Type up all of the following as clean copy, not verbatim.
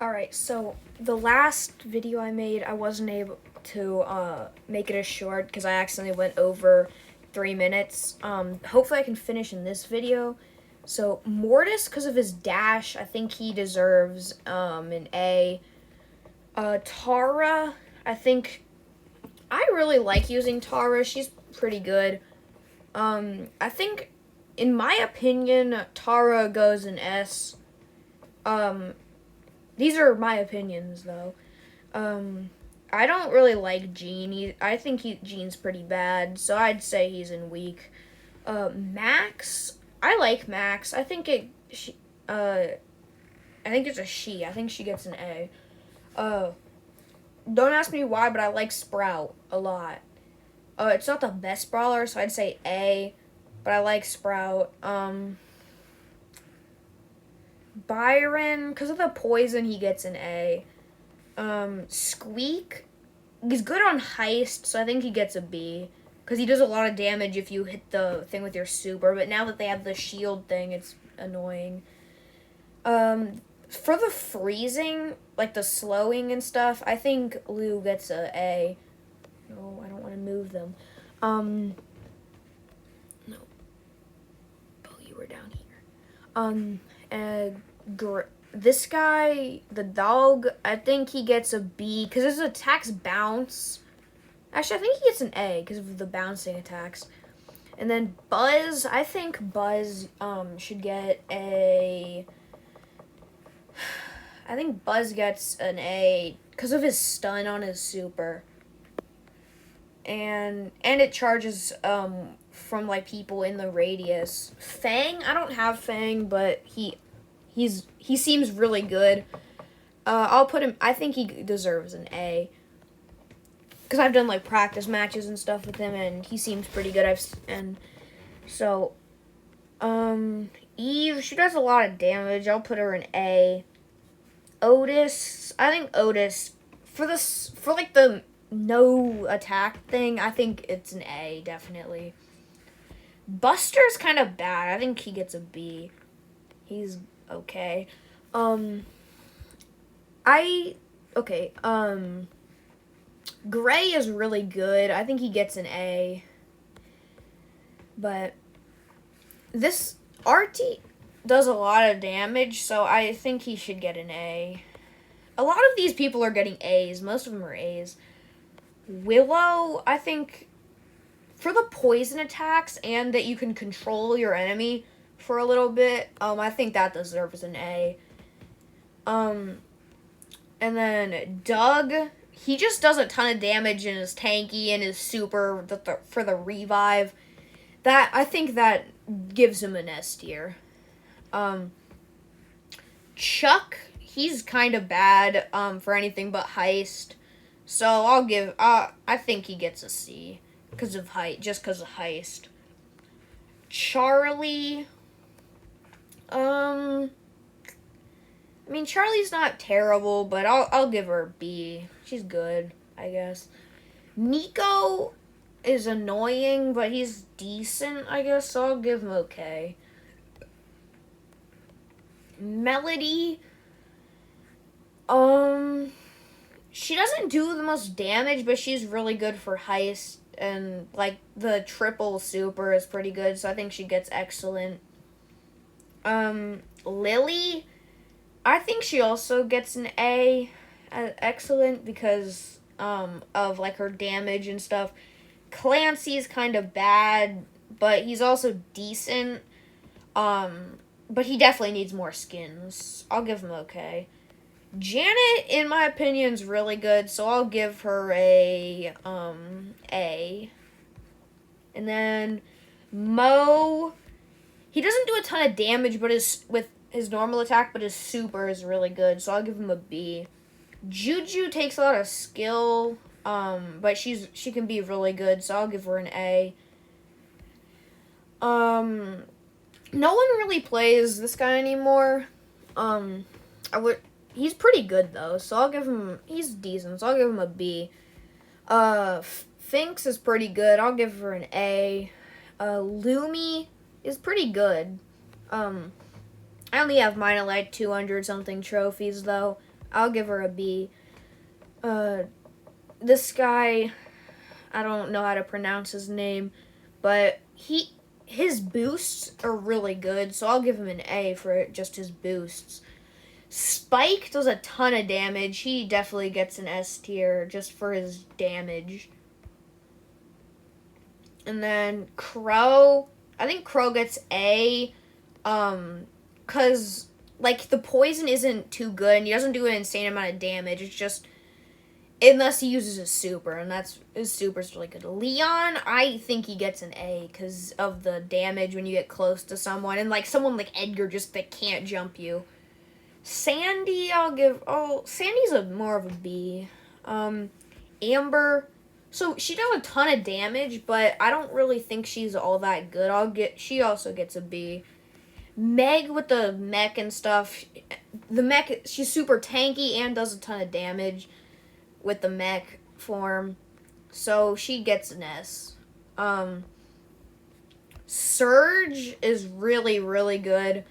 Alright, so the last video I made, I wasn't able to make it as short because I accidentally went over 3 minutes. Hopefully I can finish in this video. So Mortis, because of his dash, I think he deserves an A. Tara, I really like using Tara. She's pretty good. I think, in my opinion, Tara goes an S. These are my opinions, though. I don't really like Gene. I think Gene's pretty bad, so I'd say he's in weak. Max, I like Max. I think it's a she. I think she gets an A. Don't ask me why, but I like Sprout a lot. It's not the best brawler, so I'd say A, but I like Sprout. Byron, because of the poison, he gets an A. Squeak, he's good on heist, so I think he gets a B. Because he does a lot of damage if you hit the thing with your super, but now that they have the shield thing, it's annoying. For the freezing, like the slowing and stuff, I think Lou gets a A. No, I don't want to move them. No. Oh, you were down here. This guy, the dog, I think he gets a B because his attacks bounce. Actually, I think he gets an A because of the bouncing attacks. And then Buzz, I think Buzz should get a... I think Buzz gets an A because of his stun on his super. And it charges from like people in the radius. Fang, I don't have Fang, but he seems really good. I'll put him. I think he deserves an A because I've done like practice matches and stuff with him, and he seems pretty good. Eve, she does a lot of damage. I'll put her an A. Otis, I think Otis for like the no attack thing, I think it's an A definitely. Buster's kind of bad. I think he gets a B. He's okay. Gray is really good. I think he gets an A. But this Artie does a lot of damage, so I think he should get an A. A lot of these people are getting A's. Most of them are A's. Willow, I think, for the poison attacks and that you can control your enemy for a little bit, I think that deserves an A. And then Doug, he just does a ton of damage and is tanky and is super for the revive. I think that gives him an S tier. Chuck, he's kind of bad for anything but heist. So I'll give, I think he gets a C because of heist. Charlie, Charlie's not terrible, but I'll give her a B. She's good, I guess. Nico is annoying, but he's decent, I guess, so I'll give him okay. Melody, she doesn't do the most damage, but she's really good for heist, and like the triple super is pretty good, so I think she gets excellent. Lily, I think she also gets an A, excellent, because of like her damage and stuff. Clancy's kind of bad, but he's also decent. But he definitely needs more skins. I'll give him okay. Janet, in my opinion, is really good, so I'll give her a A. And then Mo, he doesn't do a ton of damage, but with his normal attack, but his super is really good, so I'll give him a B. Juju takes a lot of skill, but she can be really good, so I'll give her an A. No one really plays this guy anymore. He's pretty good though, so he's decent, so I'll give him a B. Finks is pretty good. I'll give her an A. Lumi is pretty good. I only have mine at like 200 something trophies though. I'll give her a B. This guy, I don't know how to pronounce his name, but his boosts are really good, so I'll give him an A for just his boosts. Spike does a ton of damage. He definitely gets an S tier just for his damage. And then Crow, I think Crow gets A, cause like the poison isn't too good and he doesn't do an insane amount of damage. It's just unless he uses a super, and his super's really good. Leon, I think he gets an A because of the damage when you get close to someone, and like someone like Edgar just that can't jump you. Sandy, Sandy's more of a B. Amber, so she does a ton of damage, but I don't really think she's all that good. She also gets a B. Meg with the mech and stuff, she's super tanky and does a ton of damage with the mech form, so she gets an S. Surge is really, really good.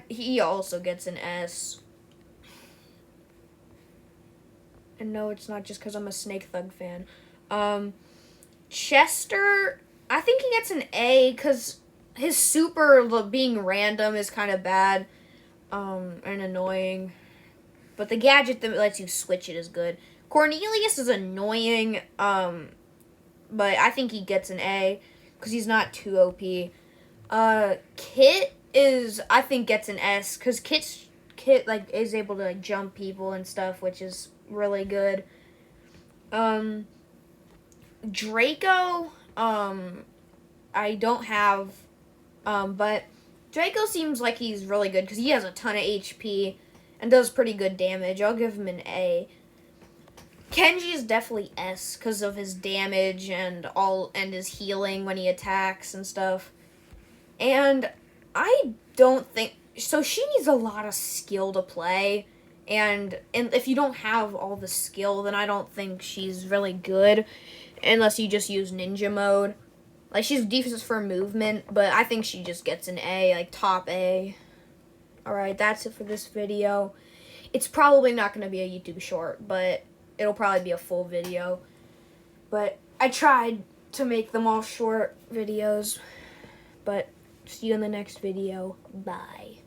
He also gets an S. And no, it's not just because I'm a Snake Thug fan. Chester, I think he gets an A because his super being random is kind of bad and annoying. But the gadget that lets you switch it is good. Cornelius is annoying, but I think he gets an A because he's not too OP. Kit I think gets an S because Kit like is able to like jump people and stuff, which is really good. Draco, I don't have, but Draco seems like he's really good because he has a ton of HP and does pretty good damage. I'll give him an A. Kenji is definitely S because of his damage and his healing when he attacks and stuff. And I don't think so. She needs a lot of skill to play, and if you don't have all the skill, then I don't think she's really good unless you just use ninja mode. Like, she's decent for movement, but I think she just gets an A, like top A. Alright, that's it for this video. It's probably not going to be a YouTube short, but it'll probably be a full video. But I tried to make them all short videos. But see you in the next video. Bye.